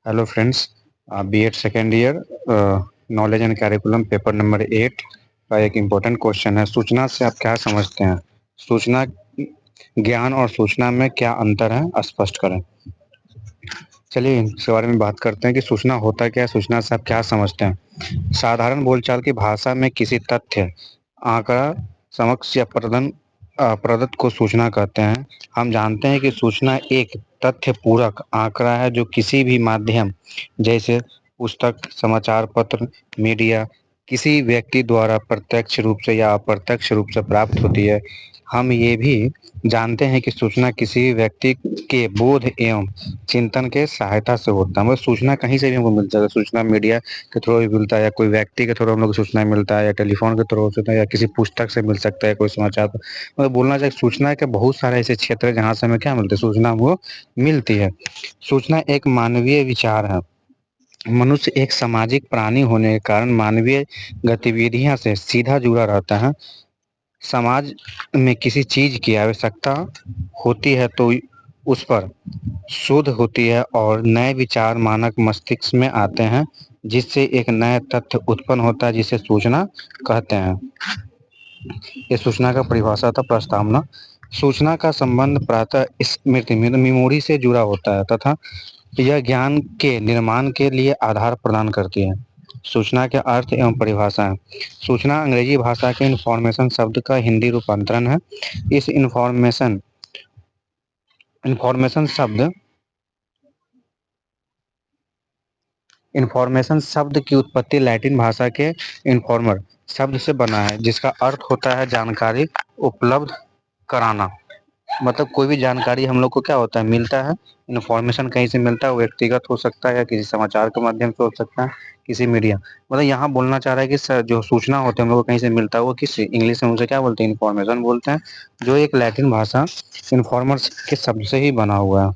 Hello friends. BEd second year knowledge and curriculum paper number 8 का एक important question है। सूचना से आप क्या समझते हैं? सूचना ज्ञान और सूचना में क्या अंतर है, स्पष्ट करें। चलिए इसके बारे में बात करते हैं कि सूचना होता क्या है, सूचना से आप क्या समझते हैं। साधारण बोलचाल की भाषा में किसी तथ्य, आंकड़ा, समक्ष या प्रदत्त को सूचना कहते हैं। हम जानते हैं कि सूचना एक तथ्य पूरक आंकड़ा है जो किसी भी माध्यम जैसे पुस्तक, समाचार पत्र, मीडिया, किसी व्यक्ति द्वारा प्रत्यक्ष रूप से या अप्रत्यक्ष रूप से प्राप्त होती है। हम ये भी जानते हैं कि सूचना किसी व्यक्ति के बोध एवं चिंतन के सहायता से होता है। मतलब सूचना कहीं से भी हमको मिल सकता है। सूचना मीडिया के थ्रू भी मिलता है, या कोई व्यक्ति के थ्रू हम लोग को सूचना मिलता है, या टेलीफोन के थ्रू हो सकता है, या किसी पुस्तक से मिल सकता है, कोई समाचार मतलब बोलना चाहिए सूचना के बहुत सारे ऐसे क्षेत्र है जहाँ से हमें क्या मिलती है, सूचना वो मिलती है। सूचना एक मानवीय विचार है। मनुष्य एक सामाजिक प्राणी होने के कारण मानवीय गतिविधियां से सीधा जुड़ा रहता है। समाज में किसी चीज की आवश्यकता होती है तो उस पर शोध होती है और नए विचार मानक मस्तिष्क में आते हैं, जिससे एक नया तथ्य उत्पन्न होता है जिसे सूचना कहते हैं। ये सूचना का परिभाषा था प्रस्तावना। सूचना का संबंध प्रातः स्मृति मेमोरी से जुड़ा होता है तथा यह ज्ञान के निर्माण के लिए आधार प्रदान करती है। सूचना के अर्थ एवं परिभाषाएं। सूचना अंग्रेजी भाषा के इंफॉर्मेशन शब्द का हिंदी रूपांतरण है। इस इंफॉर्मेशन शब्द इंफॉर्मेशन शब्द की उत्पत्ति लैटिन भाषा के इन्फॉर्मर शब्द से बना है, जिसका अर्थ होता है जानकारी उपलब्ध कराना। मतलब कोई भी जानकारी हम लोग को क्या होता है, मिलता है। इन्फॉर्मेशन कहीं से मिलता है, वो व्यक्तिगत हो सकता है या किसी समाचार के माध्यम से हो सकता है, किसी मीडिया। मतलब यहाँ बोलना चाह रहा है कि जो सूचना होते हैं हम लोग को कहीं से मिलता है, वो किस इंग्लिश में उसे क्या बोलते हैं, इन्फॉर्मेशन बोलते हैं, जो एक लैटिन भाषा इन्फॉर्मर्स के शब्द से ही बना हुआ है।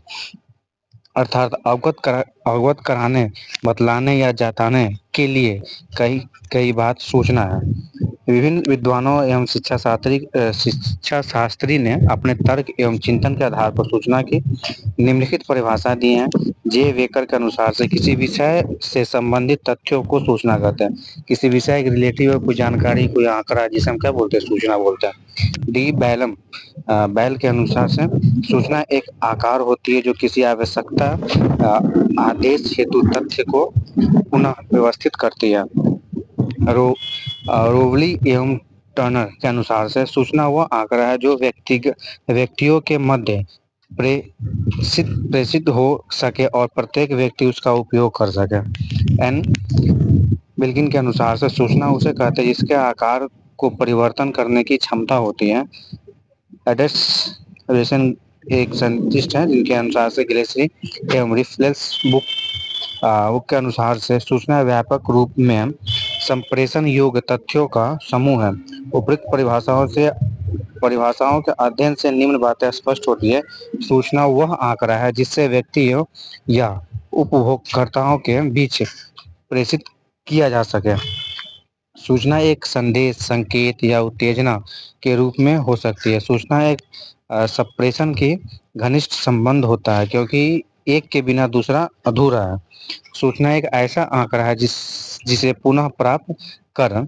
अर्थात अवगत कराने, बतलाने या जताने के लिए कई कई बात सूचना है। विभिन्न विद्वानों एवं शिक्षा शास्त्री ने अपने तर्क एवं चिंतन के आधार पर सूचना की निम्नलिखित परिभाषा दी है। जे वेकर के अनुसार से किसी विषय से संबंधित तथ्यों को सूचना कहते हैं। किसी विषय के रिलेटिव कोई जानकारी, कोई आंकड़ा, जिसे हम क्या बोलते हैं, सूचना बोलते हैं। डी बैलम बैल के अनुसार से सूचना एक आकार होती है जो किसी आवश्यकता आदेश हेतु तथ्य को पुनः व्यवस्थित करती है। रो रोवली एवं टर्नर के अनुसार से सूचना वह आंकड़ा है जो व्यक्तियों के मध्य प्रेषित हो सके और प्रत्येक व्यक्ति उसका उपयोग कर सके। एन बिल्किन के अनुसार से सूचना उसे कहते हैं जिसके आकार को परिवर्तन करने की क्षमता होती है। एडेस रेसन एक साइंटिस्ट हैं जिनके अनुसार से ग्लेसरी एवं रिफ्लेक्स बुक के अनुसार से सूचना व्यापक रूप में संप्रेषण योग्य तथ्यों का समूह है। उपयुक्त परिभाषाओं के अध्ययन से निम्न बातें स्पष्ट होती है। सूचना वह आंकड़ा है जिससे व्यक्तियों या उपभोक्ताओं के बीच प्रेषित किया जा सके। सूचना एक संदेश, संकेत या उत्तेजना के रूप में हो सकती है। सूचना एक संप्रेषण की घनिष्ठ संबंध होता है क्योंकि एक के बिना दूसरा अधूरा है। सूचना एक ऐसा आंकड़ा है जिसे पुनः प्राप्त कर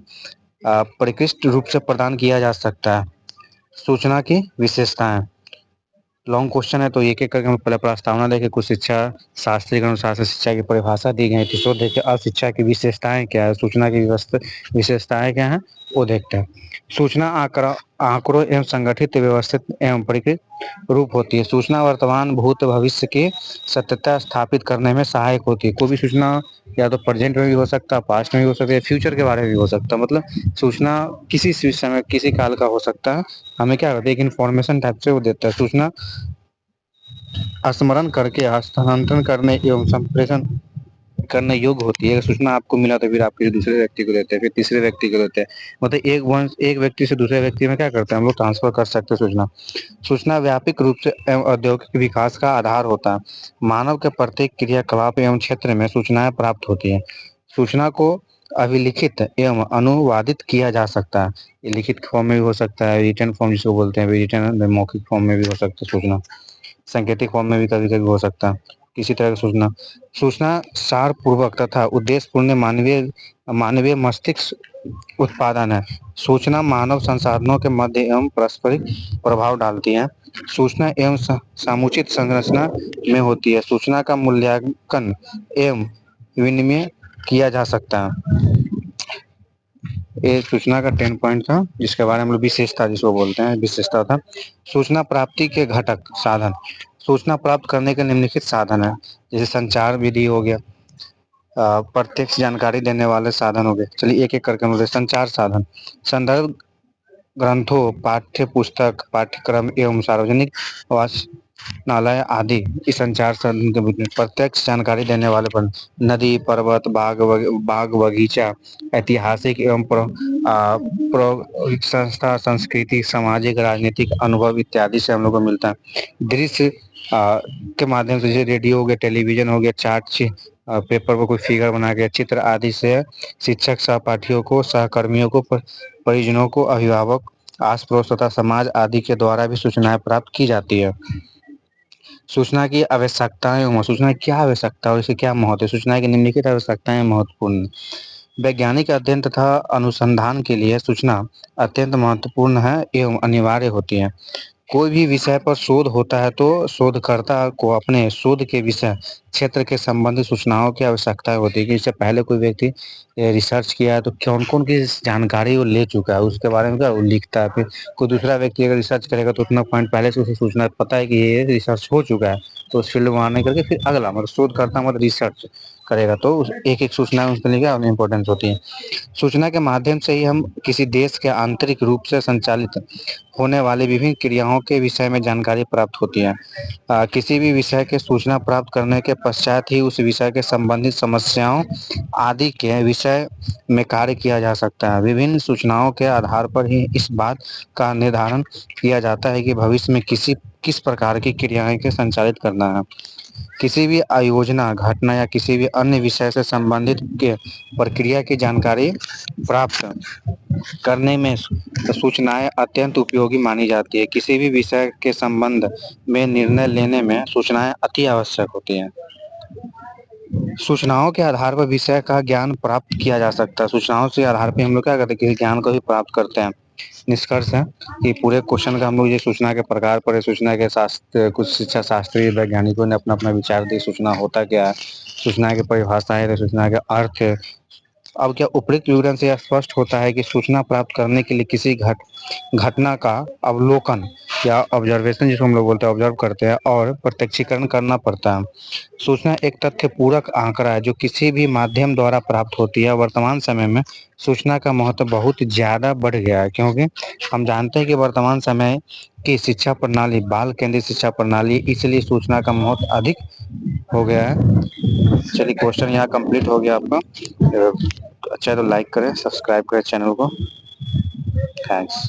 परिष्कृत रूप से प्रदान किया जा सकता है। सूचना की विशेषताएं लॉन्ग क्वेश्चन है तो एक एक करके हम पहले प्रस्तावना देखें। कुछ शिक्षा शास्त्री के अनुसार से शिक्षा की परिभाषा दी गई थी, तो देखिए अब शिक्षा की विशेषताएं क्या है, सूचना की विशेषताएं क्या हैं वो देखते हैं। सूचना आंकड़ों एवं संगठित, व्यवस्थित एवं परिष्कृत रूप होती है। सूचना वर्तमान, भूत, भविष्य की सत्यता स्थापित करने में सहायक होती है। कोई भी सूचना या तो प्रेजेंट में भी हो सकता है, पास्ट में भी हो सकता है, फ्यूचर के बारे में भी हो सकता है। मतलब सूचना किसी समय, किसी काल का हो सकता है। हमें क्या करता है, एक इन्फॉर्मेशन टाइप से वो देता है। सूचना स्मरण करके हस्तांतरण करने एवं संप्रेषण करने योग्य होती है। अगर सूचना आपको मिला तो फिर आप किसी दूसरे व्यक्ति को देते हैं, फिर तीसरे व्यक्ति को देते हैं। मतलब एक व्यक्ति से दूसरे व्यक्ति में क्या करते हैं, हम लोग ट्रांसफर कर सकते हैं सूचना। सूचना व्यापक रूप से एवं औद्योगिक विकास का आधार होता है। मानव के प्रत्येक क्रियाकलाप एवं क्षेत्र में सूचनाएं प्राप्त होती है। सूचना को अभिलिखित एवं अनुवादित किया जा सकता है। ये लिखित फॉर्म में भी हो सकता है, रिटन फॉर्म जिसको बोलते हैं, रिटन मौखिक फॉर्म में भी हो सकता है सूचना। सांकेतिक फॉर्म में भी कभी कभी हो सकता है। किसी तरह की सूचना। सूचना सार पूर्वक तथा उद्देश्यपूर्ण मानवीय मानवीय मस्तिष्क उत्पादन है। सूचना मानव संसाधनों के मध्य एवं पारस्परिक प्रभाव डालती है। सूचना एवं समुचित संरचना में होती है। सूचना का मूल्यांकन एवं विनिमय किया जा सकता है। ये सूचना का 10 पॉइंट था, जिसके बारे में हम लोग विशेषता जिसको बोलते हैं विशेषता था। सूचना प्राप्ति के घटक साधन। सूचना प्राप्त करने के निम्नलिखित साधन है, जैसे संचार विधि हो गया, प्रत्यक्ष जानकारी देने वाले साधन हो गए। चलिए एक एक करके हम लोग संचार साधन। संदर्भ ग्रंथों, पाठ्य पुस्तक, पाठ्यक्रम एवं सार्वजनिक वाचनालय आदि इस संचार साधन के बीच में। प्रत्यक्ष जानकारी देने वाले पर नदी, पर्वत, बाग बगीचा, ऐतिहासिक एवं संस्था, संस्कृति, सामाजिक, राजनीतिक अनुभव इत्यादि से हम लोग को मिलता है। दृश्य के माध्यम से, जैसे रेडियो हो गया, टेलीविजन हो गया, चार्ट, पेपर पर कोई फिगर बना के, चित्र आदि से शिक्षक सहपाठियों को, सहकर्मियों को, परिजनों को, अभिभावक, आस पड़ोस तथा समाज आदि के द्वारा भी सूचनाएं प्राप्त की जाती है। सूचना की आवश्यकताएं। सूचना की क्या आवश्यकता है, इसके क्या महत्व है? सूचना की निम्नलिखित आवश्यकताएं महत्वपूर्ण। वैज्ञानिक अध्ययन तथा अनुसंधान के लिए सूचना अत्यंत महत्वपूर्ण है एवं अनिवार्य होती है। कोई भी विषय पर शोध होता है तो शोधकर्ता को अपने शोध के विषय क्षेत्र के संबंधित सूचनाओं की आवश्यकता होती है कि इससे पहले कोई व्यक्ति रिसर्च किया है तो कौन कौन की जानकारी वो ले चुका है, उसके बारे में क्या वो लिखता है। फिर कोई दूसरा व्यक्ति अगर रिसर्च करेगा तो उतना पॉइंट पहले से उसे सूचना पता है कि ये रिसर्च हो चुका है, तो उस फील्ड में आने करके फिर अगला मतलब शोधकर्ता मतलब रिसर्च करेगा तो एक एक सूचना उसके लिए क्या इंपॉर्टेंस होती है। सूचना के माध्यम से ही हम किसी देश के आंतरिक रूप से संचालित होने वाली विभिन्न क्रियाओं के विषय में जानकारी प्राप्त होती है। किसी भी विषय के सूचना प्राप्त करने के पश्चात ही उस विषय के संबंधित समस्याओं आदि के विषय में कार्य किया जा सकता है। विभिन्न सूचनाओं के आधार पर ही इस बात का निर्धारण किया जाता है कि भविष्य में किस प्रकार की क्रियाएं के संचालित करना है। किसी भी आयोजना, घटना या किसी भी अन्य विषय से संबंधित के प्रक्रिया की जानकारी प्राप्त करने में सूचनाएं अत्यंत उपयोगी मानी जाती है। किसी भी विषय के संबंध में निर्णय लेने में सूचनाएं अति आवश्यक होती हैं। सूचनाओं के आधार पर विषय का ज्ञान प्राप्त किया जा सकता है। सूचनाओं के आधार पर हम लोग क्या करते हैं, किसी ज्ञान को भी प्राप्त करते हैं। निष्कर्ष है कि पूरे क्वेश्चन का हम लोग ये सूचना के प्रकार पर, सूचना के शास्त्र, कुछ शिक्षा शास्त्री वैज्ञानिकों ने अपना अपना विचार दिए सूचना होता क्या है, सूचना की परिभाषाएं, सूचना के अर्थ। अब क्या उपयुक्त विवरण से यह स्पष्ट होता है कि सूचना प्राप्त करने के लिए किसी घटना का अवलोकन या ऑब्जर्वेशन, जिसको हम लोग बोलते हैं, ऑब्जर्व करते हैं और प्रत्यक्षीकरण करना पड़ता है। सूचना एक तथ्य पूरक आंकड़ा है जो किसी भी माध्यम द्वारा प्राप्त होती है। वर्तमान समय में सूचना का महत्व बहुत ज़्यादा बढ़ गया है, क्योंकि हम जानते हैं कि वर्तमान समय की शिक्षा प्रणाली बाल केंद्रित शिक्षा प्रणाली, इसलिए सूचना का महत्व अधिक हो गया है। चलिए क्वेश्चन यहाँ कंप्लीट हो गया आपका। अच्छा है तो लाइक करें, सब्सक्राइब करें चैनल को। थैंक्स।